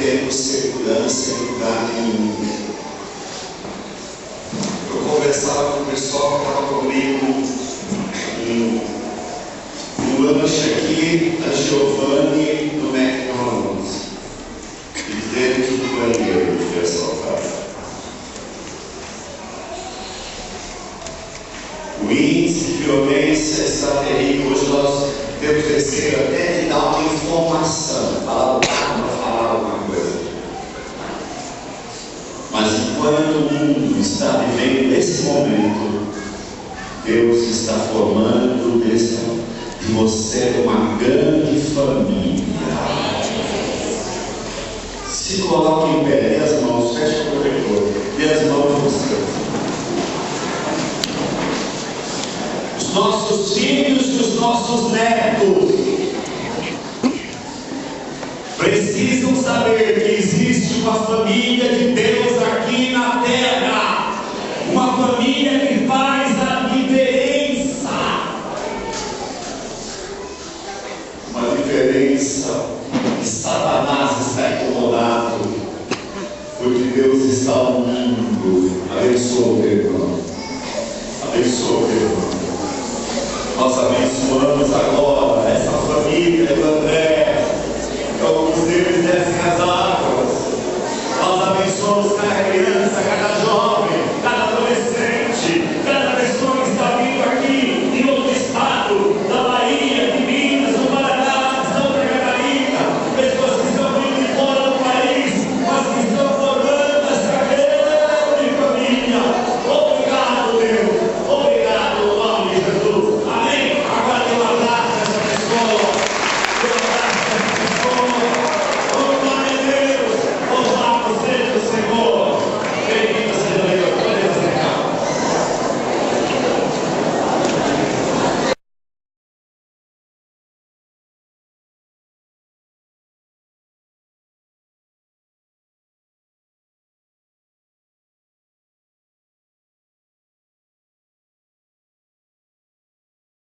temos segurança em lugar nenhum. Eu conversava com o pessoal que estava comigo no lanche aqui, a Giovanni do McDonald's, e dentro do banheiro foi assaltado. O índice de violência está terrível. Hoje nós temos receio até de dar uma informação, falar para falar alguma coisa. Mas enquanto o mundo está vivendo esse momento, Deus está formando de você uma grande família. Se coloque em pé, dê as mãos, feche o corredor, dê as mãos no céu. Os nossos filhos e os nossos netos precisam saber que existe uma família de Deus aqui na terra, uma família que faz a diferença, uma diferença que Satanás está incomodado, porque Deus está unindo. Abençoa o irmão, abençoa o irmão. Nós abençoamos agora essa família do André.